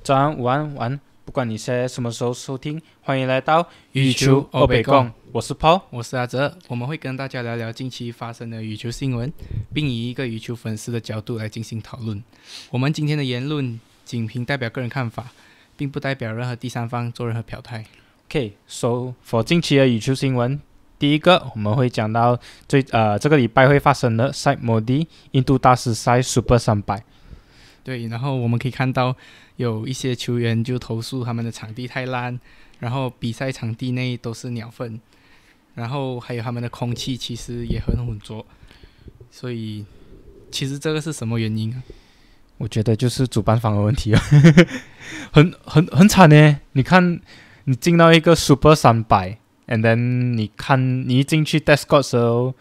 早安、午安、晚安，不管你现在什么时候收听，欢迎来到羽球欧北共，我是 Paul，我是阿哲，我们会跟大家聊聊近期发生的羽球新闻，并以一个羽球粉丝的角度来进行讨论。我们今天的言论仅凭代表个人看法，并不代表任何第三方做任何表态。OK，so for 近期的羽球新闻，第一个我们会讲到这个礼拜会发生的 Syed Modi 印度大师赛 Super 300。对，然后我们可以看到有一些球员就投诉他们的场地太烂，然后比赛场地内都是鸟粪，然后还有他们的空气其实也很浑浊，所以这个是什么原因啊？我觉得就是主办方的问题啊，很惨呢。你看，你进到一个 Super 300，and then 你一进去 test court 的时候，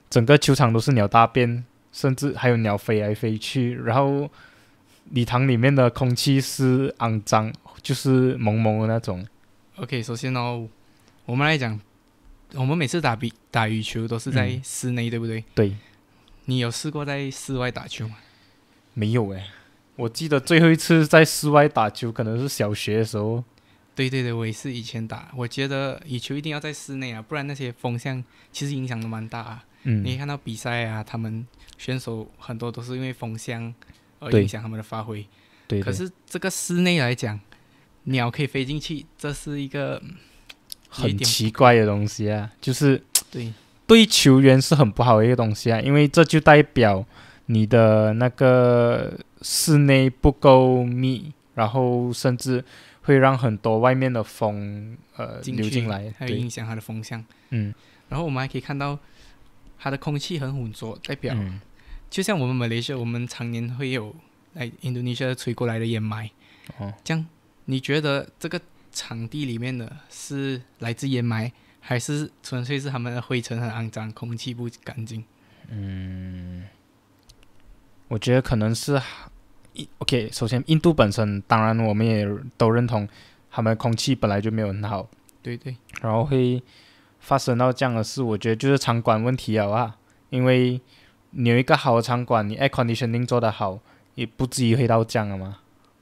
整个球场都是鸟大便，甚至还有鸟飞来飞去，然后礼堂里面的空气是肮脏，就是蒙蒙的那种。OK， 首先我们来讲，我们每次打羽球都是在室内，对不对？对。你有试过在室外打球吗？没有诶，我记得最后一次在室外打球可能是小学的时候。对，我也是以前打。我觉得羽球一定要在室内啊，不然那些风向其实影响都蛮大啊。你可以看到比赛啊，他们选手很多都是因为风向而影响他们的发挥。对。可是这个室内来讲，鸟可以飞进去，这是一个很奇怪的东西啊，就是对球员是很不好的一个东西啊，因为这就代表你的那个室内不够密，然后甚至会让很多外面的风流进来，还有影响它的风向。然后我们还可以看到它的空气很浑浊，代表就像我们马来西亚，我们常年会有来印度尼西亚吹过来的烟霾。这样你觉得这个场地里面的是来自烟霾，还是纯粹是他们的灰尘很肮脏，空气不干净？我觉得可能是OK， 首先印度本身，当然我们也都认同他们的空气本来就没有很好，对，然后会发生到这样的事，我觉得就是场馆问题了啊，因为你有一个好的场馆，你 air conditioning 做得好，也不至于会到这样了嘛。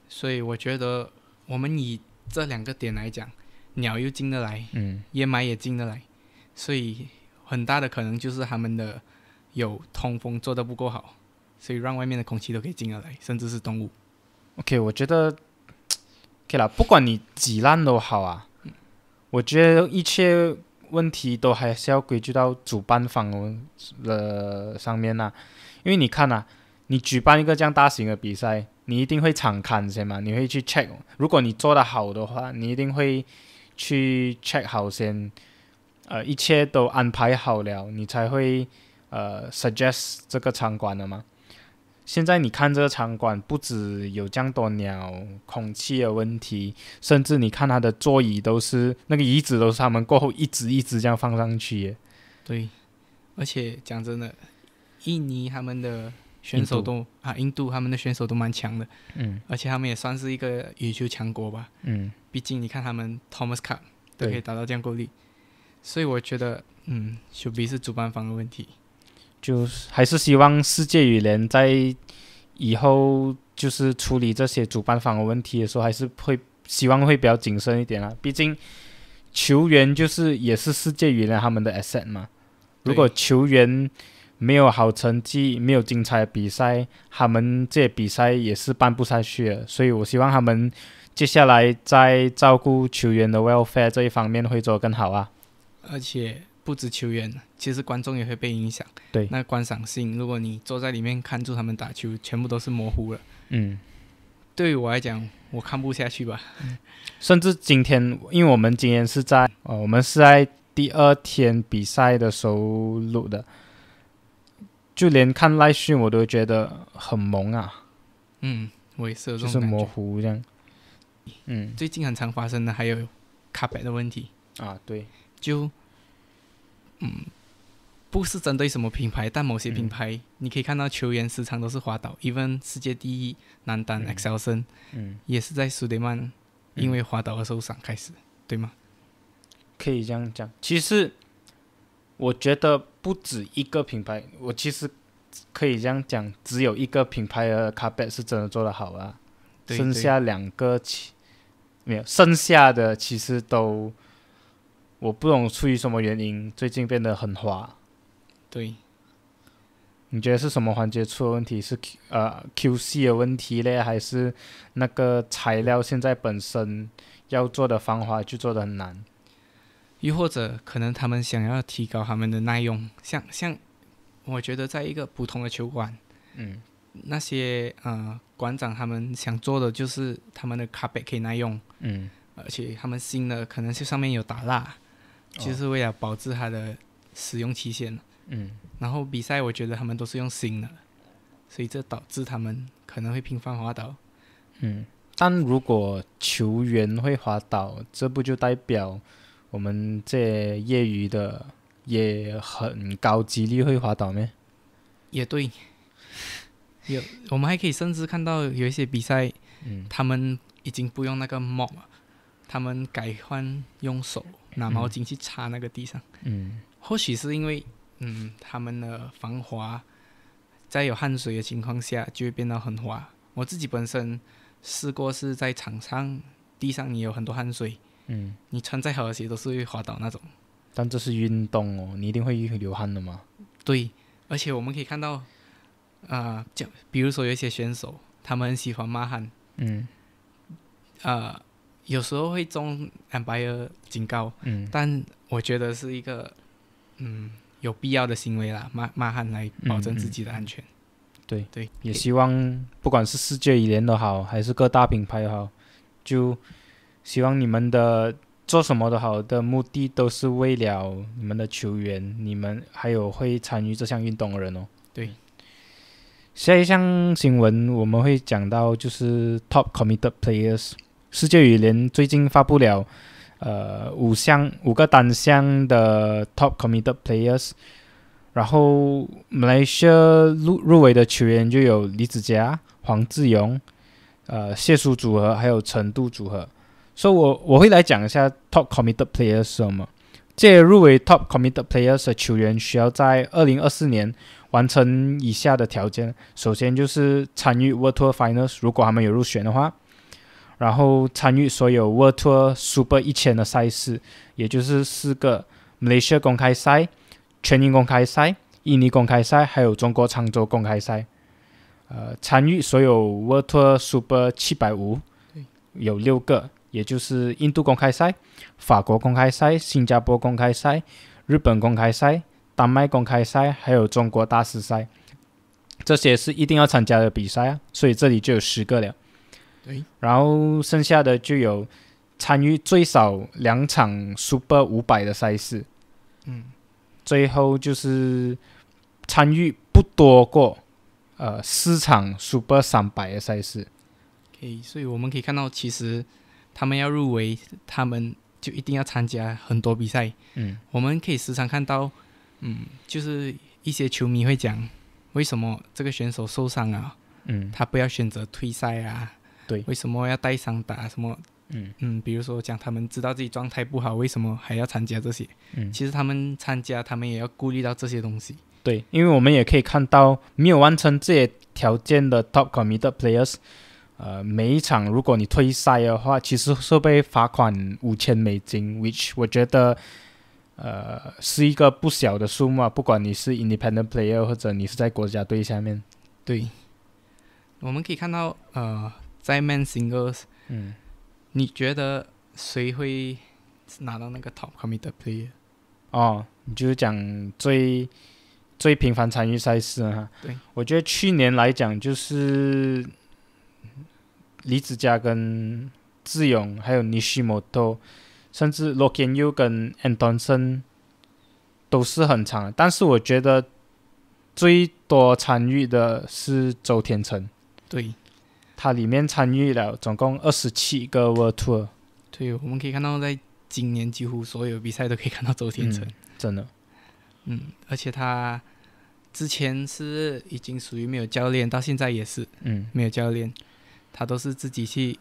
所以我觉得我们以这两个点来讲，鸟又进得来，烟霾也进得来，所以很大的可能就是他们的有通风做得不够好，所以让外面的空气都可以进得来，甚至是动物。OK， 我觉得 OK 啦，不管你几烂都好啊，我觉得一切问题都还是要归咎到主办方的上面啊，因为你看啊，你举办一个这样大型的比赛，你一定会场勘先嘛，你会去 check， 如果你做得好的话，你一定会去 check 好先，一切都安排好了，你才会suggest 这个场馆的嘛。现在你看这个场馆，不止有这样多鸟、空气的问题，甚至你看它的座椅都是那个椅子都是他们过后一直这样放上去耶。对，而且讲真的，印尼他们的选手印度他们的选手都蛮强的，而且他们也算是一个羽球强国吧，毕竟你看他们 Thomas Cup 都可以达到这样够力，所以我觉得should be 是主办方的问题。就是还是希望世界羽联在以后就是处理这些主办方的问题的时候，还是希望会比较谨慎一点啦。毕竟球员也是世界羽联他们的 asset 嘛。如果球员没有好成绩，没有精彩的比赛，他们这些比赛也是办不下去的。所以我希望他们接下来在照顾球员的 welfare 这一方面会做得更好啊。而且不止球员，其实观众也会被影响。对，那观赏性，如果你坐在里面看住他们打球，全部都是模糊了。对于我来讲，我看不下去吧。甚至今天，因为我们今天是在第二天比赛的时候录的，就连看live stream我都觉得很蒙啊。我也是有这种感觉，就是模糊这样。最近很常发生的还有卡北的问题啊，对，就不是针对什么品牌，但某些品牌你可以看到球员时常都是滑倒，even 世界第一男单 Excelson 也是在苏迪曼因为滑倒而受伤开始，对吗？可以这样讲。其实我觉得不止一个品牌，我其实可以这样讲，只有一个品牌的 carpet 是真的做得好啊。剩下2个没有，剩下的其实都我不懂出于什么原因，最近变得很滑。对，你觉得是什么环节出了问题？是QC 的问题嘞，还是那个材料现在本身要做的方法就做得很难？又或者可能他们想要提高他们的耐用，像我觉得在一个普通的球馆，那些馆长他们想做的就是他们的carpet可以耐用，而且他们新的可能是上面有打蜡，就是为了保质它的使用期限。然后比赛我觉得他们都是用新的，所以这导致他们可能会频繁滑倒。但如果球员会滑倒，这不就代表我们这业余的也很高几率会滑倒咩？也对，我们还可以甚至看到有一些比赛，他们已经不用那个 mop 了，他们改换用手拿毛巾去擦那个地上。或许是因为他们的防滑在有汗水的情况下就会变得很滑。我自己本身试过是在场上地上你有很多汗水，你穿再好的鞋都是会滑倒那种。但这是运动哦，你一定会流汗的嘛。对，而且我们可以看到比如说有一些选手他们很喜欢骂汗，有时候会中 umpire 警告，但我觉得是一个有必要的行为啦，骂汗来保证自己的安全。对，也希望不管是世界羽联都好，还是各大品牌也好，就希望你们的做什么都好的目的都是为了你们的球员，你们还有会参与这项运动的人哦。对，下一项新闻我们会讲到就是 Top Committed Players。世界羽联最近发布了5个单项的 Top Committed Players， 然后马来西亚入围的球员就有李子嘉、黄志勇、谢淑组合还有陈度组合。所以我会来讲一下 Top Committed Players 是什么。这些入围 Top Committed Players 的球员需要在2024年完成以下的条件。首先就是参与 World Tour Finals， 如果他们有入选的话，然后参与所有 World Tour Super 1000的赛事，也就是4个马来西亚公开赛、全英公开赛、印尼公开赛还有中国常州公开赛。参与所有 World Tour Super 750有6个，也就是印度公开赛、法国公开赛、新加坡公开赛、日本公开赛、丹麦公开赛还有中国大师赛。这些是一定要参加的比赛所以这里就有10个了。对，然后剩下的就有参与最少2场 Super 500的赛事，最后就是参与不多过4场 Super 300的赛事。所以我们可以看到，其实他们要入围，他们就一定要参加很多比赛。我们可以时常看到，就是一些球迷会讲，为什么这个选手受伤啊？他不要选择退赛啊？对，为什么要带伤打什么？比如说讲他们知道自己状态不好，为什么还要参加这些？其实他们参加，他们也要顾虑到这些东西。对，因为我们也可以看到，没有完成这些条件的 Top Committed Players，每一场如果你退赛的话，其实是被罚款$5000，which 我觉得是一个不小的数目不管你是 Independent Player 或者你是在国家队下面。对，我们可以看到在 Men Singles，你觉得谁会拿到那个 Top Committed Player？ 你就是讲最频繁参与赛事哈。对，我觉得去年来讲就是李子嘉跟志勇还有Nishimoto，甚至 Lokenyu 跟 Antonson 都是很长的，但是我觉得最多参与的是周天成。对，他里面参与了总共27个 World Tour。 对，我们可以看到在今年几乎所有比赛都可以看到周天成。真的。而且他之前是已经属于没有教练，到现在也是没有教练，他都是自己去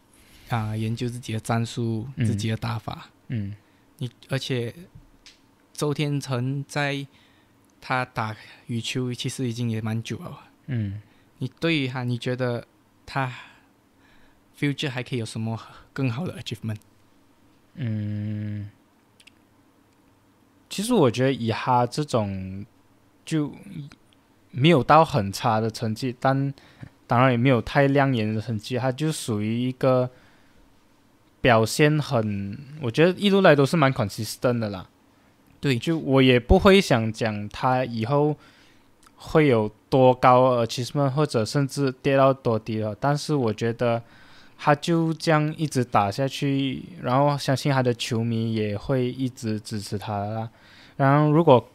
研究自己的战术，自己的打法。而且周天成在他打羽球其实已经也蛮久了。你对于他，你觉得他 future 还可以有什么更好的 achievement？其实我觉得以他这种就没有到很差的成绩，但当然也没有太亮眼的成绩，他就属于一个表现我觉得一路来都是蛮 consistent 的啦。对，就我也不会想讲他以后会有多高 achievement 或者甚至跌到多低了，但是我觉得他就这样一直打下去，然后相信他的球迷也会一直支持他啦。然后如果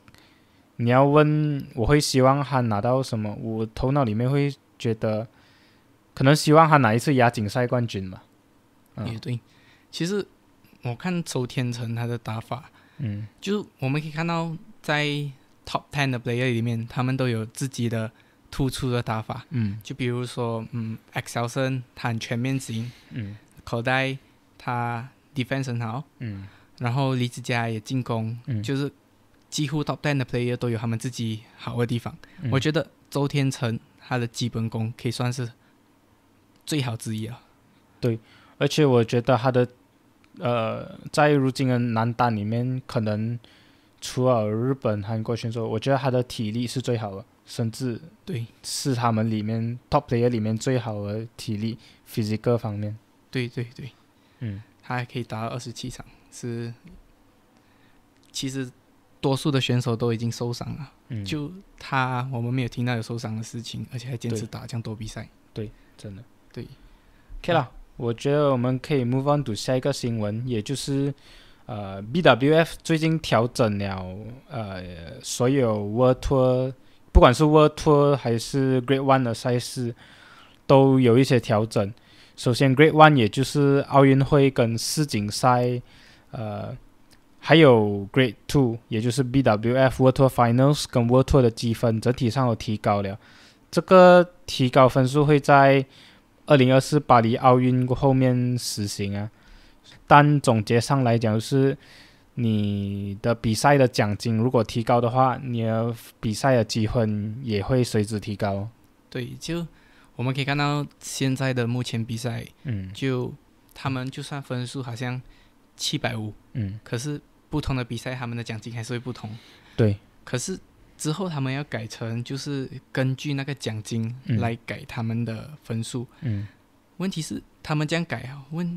你要问我会希望他拿到什么，我头脑里面会觉得可能希望他拿一次亚锦赛冠军吧。也对，其实我看周天成他的打法，就我们可以看到在 Top 10的 player 里面，他们都有自己的突出的打法。就比如说Excelson 他很全面型，口袋他 defense 很好，然后李子嘉也进攻，就是几乎 Top 10的 player 都有他们自己好的地方。我觉得周天成他的基本功可以算是最好之一了。对，而且我觉得他的在如今的男单里面，可能除了日本、韩国选手，我觉得他的体力是最好的，甚至对是他们里面 top player 里面最好的体力 physical 方面。对，他还可以打到27场，其实多数的选手都已经受伤了，就我们没有听到有受伤的事情，而且还坚持打这样多比赛。对，真的。对 ，OK 啦，我觉得我们可以 move on to 下一个新闻，也就是BWF 最近调整了所有 World Tour， 不管是 World Tour 还是 Grade 1的赛事，都有一些调整。首先 Grade 1也就是奥运会跟世锦赛，还有 Grade 2也就是 BWF World Tour Finals 跟 World Tour 的积分整体上有提高了。这个提高分数会在2024巴黎奥运后面实行啊。但总结上来讲，就是你的比赛的奖金如果提高的话，你的比赛的积分也会随之提高。对，就我们可以看到现在的目前比赛，就他们就算分数好像750，可是不同的比赛他们的奖金还是会不同。对，可是之后他们要改成就是根据那个奖金来改他们的分数。问题是他们这样改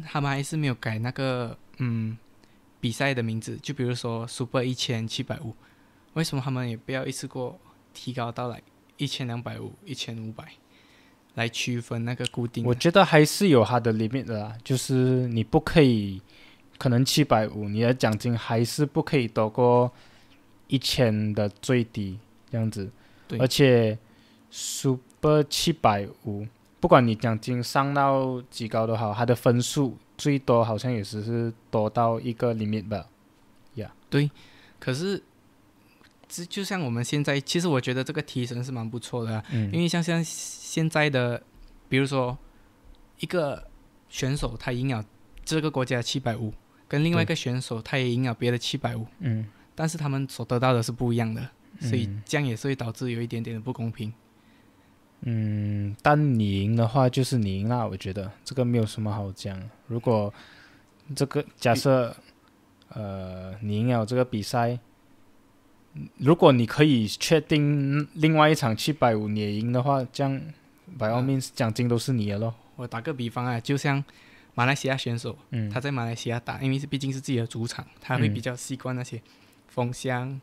他们还是没有改那个比赛的名字，就比如说 Super 1750，为什么他们也不要一次过提高到来1250、1500来区分那个固定的？我觉得还是有它的 limit 的啦，就是你不可以，可能750，你的奖金还是不可以多过1000的最低这样子。对，而且 Super 750。不管你奖金上到几高都好，它的分数最多好像也只是多到一个 limit 吧。对，可是就像我们现在，其实我觉得这个提升是蛮不错的，因为像现在的，比如说一个选手他赢了这个国家的750，跟另外一个选手他也赢了别的750，但是他们所得到的是不一样的，所以这样也是会导致有一点点的不公平。但你赢的话就是你赢啦，我觉得这个没有什么好讲。如果这个假设你赢了这个比赛，如果你可以确定另外一场750你也赢的话，这样 by all means 奖金都是你的咯。我打个比方啊，就像马来西亚选手，他在马来西亚打，因为毕竟是自己的主场，他会比较习惯那些风向。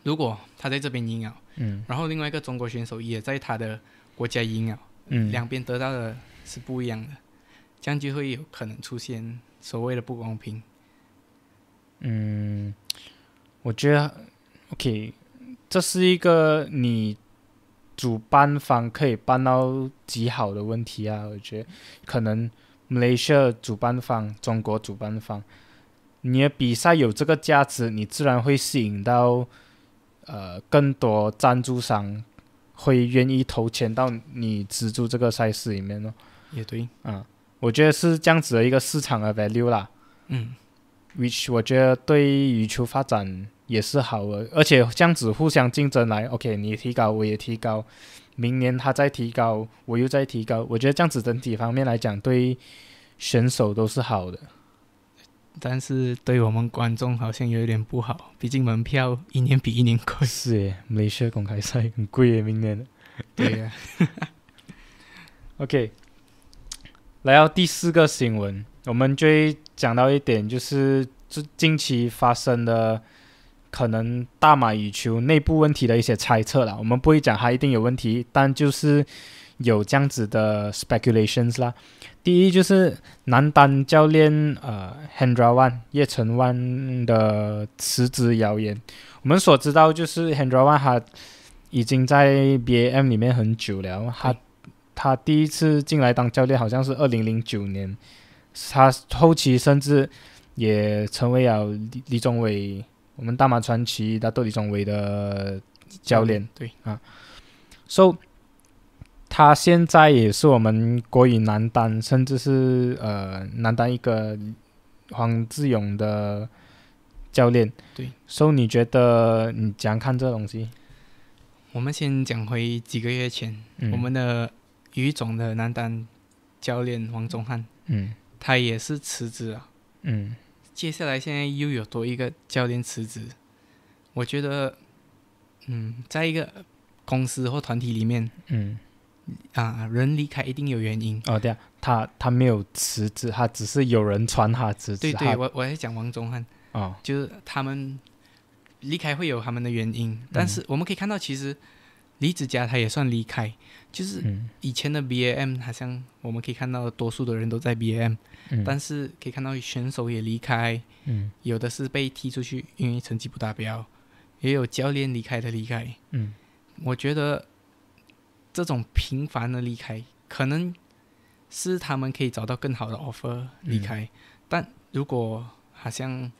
如果他在这边赢了，然后另外一个中国选手也在他的国家赢了，两边得到的是不一样的，这样就会有可能出现所谓的不公平。我觉得 OK， 这是一个你主办方可以办到极好的问题啊。我觉得可能 Malaysia 主办方、中国主办方，你的比赛有这个价值，你自然会吸引到更多赞助商会愿意投钱到你资助这个赛事里面咯。也对，我觉得是这样子的一个市场的 value 啦。which 我觉得对羽球发展也是好的，而且这样子互相竞争来 ，OK， 你提高我也提高，明年他再提高，我又再提高，我觉得这样子整体方面来讲，对选手都是好的。但是对我们观众好像有点不好，毕竟门票一年比一年贵。是耶，马来西亚公开赛很贵耶，明年的。对呀、OK， 来到第4个新闻，我们就会讲到一点，就是近期发生的可能大马羽球内部问题的一些猜测啦。我们不会讲它一定有问题，但就是有这样子的 speculations 啦。第一就是男单教练Hendrawan 叶成万的辞职谣言。我们所知道就是 Hendrawan 他已经在 BAM 里面很久了，他第一次进来当教练好像是2009年，他后期甚至也成为了李宗伟，我们大马传奇大豆李宗伟的教练。对啊 ，So 他现在也是我们国羽男单，甚至是男单一个黄志勇的教练。对 ，So 你觉得你怎样看这东西？我们先讲回几个月前，我们的羽总的男单教练王宗翰，他也是辞职了。接下来现在又有多一个教练辞职，我觉得，在一个公司或团体里面，人离开一定有原因。哦，对啊，他没有辞职，他只是有人传他辞职。对，我在讲王宗翰，就是他们离开会有他们的原因，但是我们可以看到，其实李子嘉他也算离开，就是以前的 BAM 好像我们可以看到多数的人都在 BAM，但是可以看到选手也离开，有的是被踢出去，因为成绩不达标，也有教练离开的离开。我觉得这种频繁的离开，可能是他们可以找到更好的 offer 离开，但如果好像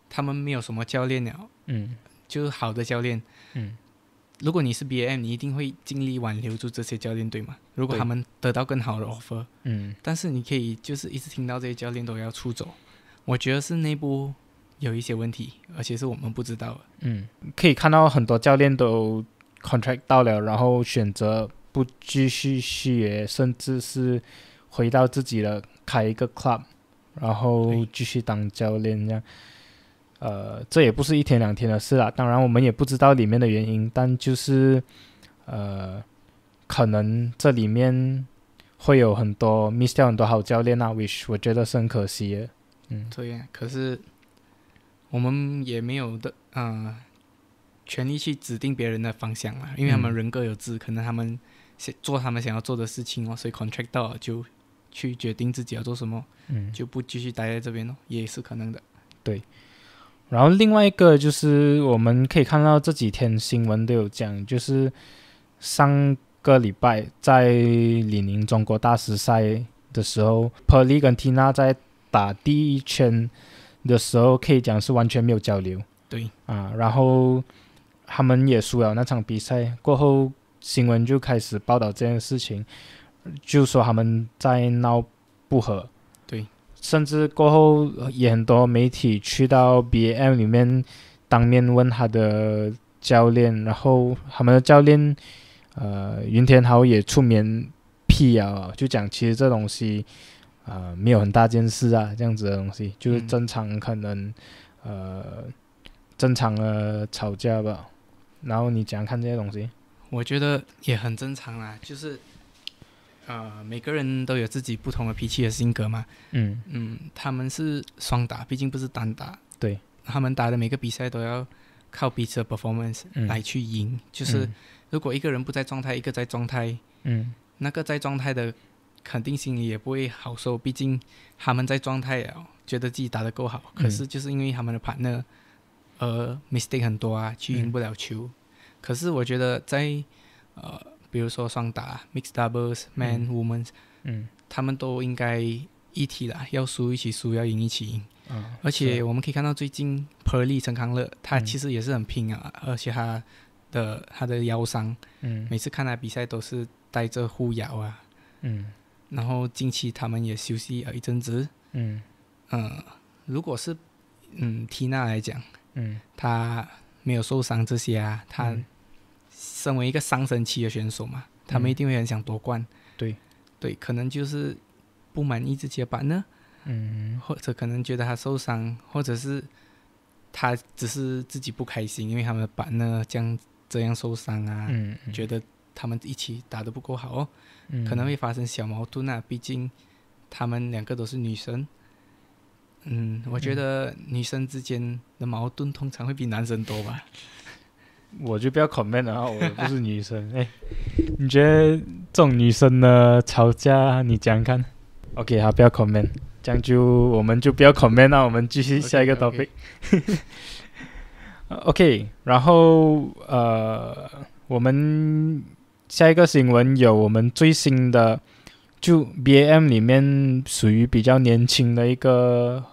他们没有什么教练了，就是好的教练，如果你是 BAM， 你一定会尽力挽留住这些教练，对吗？如果他们得到更好的 offer，但是你可以就是一直听到这些教练都要出走，我觉得是内部有一些问题，而且是我们不知道的。可以看到很多教练都 contract 到了，然后选择不继续续约，甚至是回到自己的开一个 club， 然后继续当教练这样。这也不是一天两天的事啦，当然我们也不知道里面的原因，但就是可能这里面会有很多 miss 掉很多好教练啊 which 我觉得是很可惜的。对呀，可是我们也没有的权利去指定别人的方向啦，因为他们人各有志，可能他们做他们想要做的事情所以 contract 到了就去决定自己要做什么，就不继续待在这边也是可能的。对。然后另外一个就是我们可以看到这几天新闻都有讲，就是上个礼拜在李宁中国大师赛的时候 Pearly 跟 Tina 在打第一圈的时候可以讲是完全没有交流。对然后他们也输了那场比赛，过后新闻就开始报道这件事情，就说他们在闹不和。对，甚至过后也很多媒体去到 BAM 里面当面问他的教练，然后他们的教练云田豪也出面辟谣，就讲其实这东西没有很大件事啊，这样子的东西就是正常可能正常的吵架吧。然后你怎样看这些东西？我觉得也很正常啦，就是每个人都有自己不同的脾气和性格嘛。他们是双打，毕竟不是单打。对，他们打的每个比赛都要靠彼此的 performance 来去赢。就是如果一个人不在状态，一个在状态，那个在状态的肯定心里也不会好受，毕竟他们在状态了，觉得自己打得够好，可是就是因为他们的 partner mistake 很多啊，去赢不了球。可是我觉得在比如说双打 mixed doubles man women，他们都应该一体啦，要输一起输，要赢一起赢。而且我们可以看到最近 Pearly 陈康乐他其实也是很拼啊，而且他的腰伤，每次看他比赛都是带着护腰啊。然后近期他们也休息了一阵子。如果是Tina 来讲，他没有受伤这些啊，他身为一个上升期的选手嘛，他们一定会很想夺冠。对，可能就是不满意自己的partner，或者可能觉得他受伤，或者是他只是自己不开心，因为他们的partner这样受伤啊，觉得他们一起打得不够好可能会发生小矛盾啊，毕竟他们两个都是女生。我觉得女生之间的矛盾通常会比男生多吧。我就不要 comment 了，我不是女生。你觉得这种女生的吵架你讲看 ？OK， 好，不要 comment， 这样我们就不要 comment 了，我们继续下一个 topic。OK， 然后我们下一个新闻有我们最新的，就 BAM 里面属于比较年轻的一个，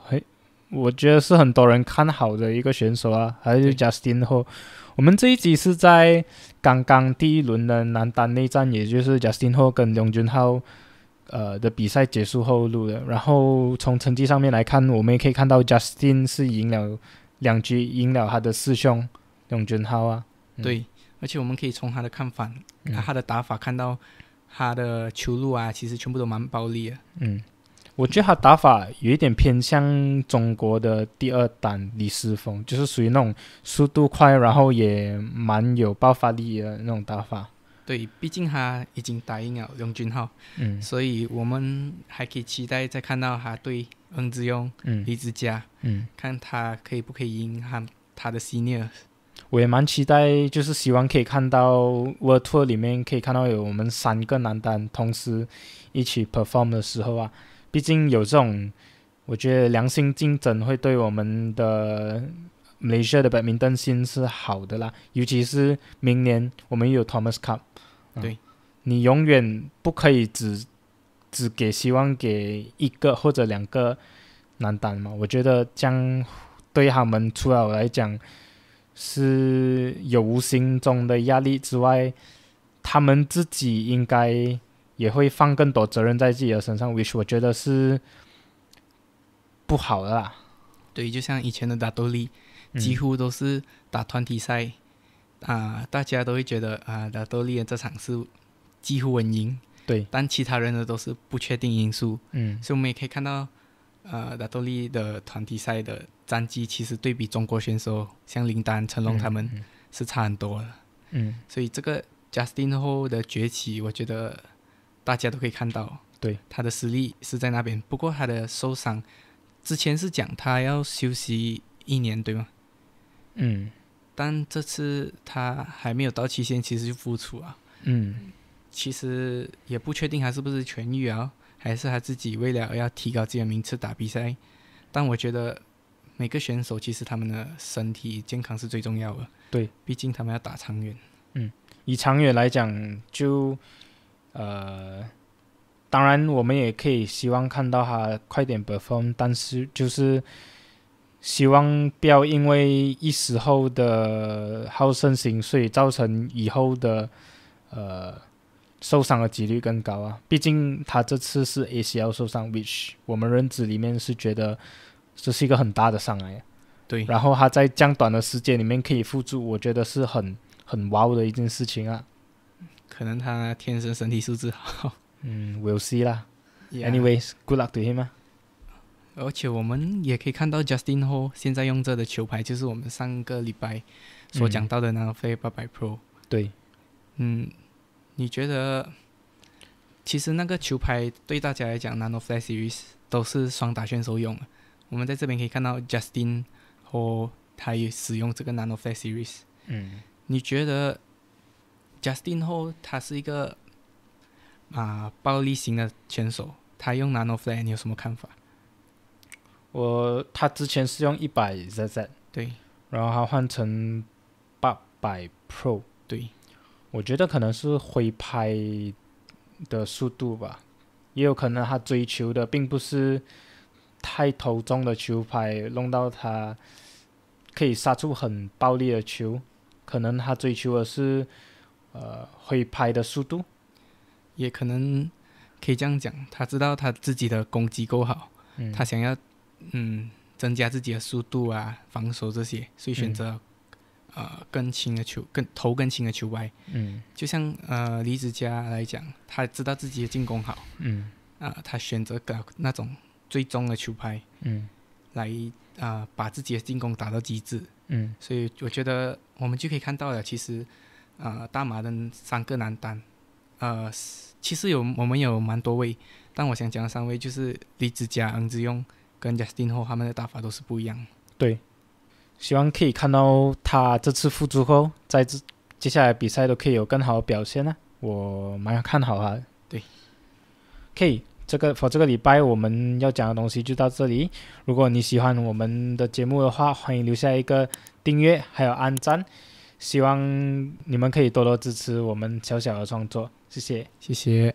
我觉得是很多人看好的一个选手啊，还是 Justin Ho。我们这一集是在刚刚第一轮的男单内战，也就是 Justin Ho 跟梁俊浩的比赛结束后录的。然后从成绩上面来看，我们也可以看到 Justin 是赢了2局，赢了他的师兄梁俊浩啊。对，而且我们可以从他的看法，他的打法看到他的球路啊，其实全部都蛮暴力的。我觉得他打法有一点偏向中国的第二单李诗峰，就是属于那种速度快，然后也蛮有爆发力的那种打法。对，毕竟他已经打赢了梁俊浩，所以我们还可以期待再看到他对恩智勇、李子嘉，看他可不可以赢他的 senior。我也蛮期待，就是希望可以看到 World Tour 里面可以看到有我们3个男单同时一起 perform 的时候啊。毕竟有这种，我觉得良性竞争会对我们的 Malaysia 的 badminton scene 是好的啦。尤其是明年我们有 Thomas Cup，对，你永远不可以只给希望给1个或者2个男单嘛。我觉得这样对他们除了来讲是有无形中的压力之外，他们自己应该也会放更多责任在自己的身上 which 我觉得是不好的啦。对，就像以前的打斗力几乎都是打团体赛大家都会觉得打斗力的这场是几乎稳赢，对，但其他人的都是不确定因素。所以我们也可以看到打斗力的团体赛的战绩其实对比中国选手像林丹、成龙他们是差很多的。所以这个 Justin Ho 的崛起我觉得大家都可以看到，对，他的实力是在那边。不过他的受伤之前是讲他要休息1年，对吗？但这次他还没有到期限，其实就复出啊。其实也不确定他是不是痊愈啊，还是他自己为了要提高自己的名次打比赛。但我觉得每个选手其实他们的身体健康是最重要的，对，毕竟他们要打长远。以长远来讲就当然我们也可以希望看到他快点 perform， 但是就是希望不要因为一时候的好胜心，所以造成以后的受伤的几率更高啊。毕竟他这次是 ACL 受伤 which 我们认知里面是觉得这是一个很大的伤害。对，然后他在这样短的时间里面可以复出，我觉得是很 wow 的一件事情啊。可能他天生身体素质好。we'll see 啦。Anyways, good luck to him 啊。而且我们也可以看到 Justin Ho 现在用着的球拍就是我们上个礼拜所讲到的那个 Nanoflex 800 Pro。对。你觉得其实那个球拍对大家来讲 Nanoflex Series 都是双打选手用的。我们在这边可以看到 Justin Ho 他也使用这个 Nanoflex Series。你觉得 Justin Ho 他是一个暴力型的选手，他用 Nanoflex 你有什么看法？他之前是用 100ZZ， 对，然后他换成800 Pro， 对，我觉得可能是挥拍的速度吧，也有可能他追求的并不是太投中的球拍，弄到他可以杀出很暴力的球，可能他追求的是挥拍的速度，也可能可以这样讲，他知道他自己的攻击够好，他想要增加自己的速度啊、防守这些，所以选择更轻的球拍。就像李子嘉来讲，他知道自己的进攻好，他选择那种最重的球拍，来把自己的进攻打到极致。所以我觉得我们就可以看到了，其实大马的3个男单，其实我们有蛮多位，但我想讲的3位就是李子嘉、恩智勇跟 Justin Ho， 他们的打法都是不一样。对，希望可以看到他这次复出后，在接下来比赛都可以有更好的表现呢，我蛮看好他的。对，可以。这个礼拜我们要讲的东西就到这里。如果你喜欢我们的节目的话，欢迎留下一个订阅还有按赞，希望你们可以多多支持我们小小的创作，谢谢。谢谢。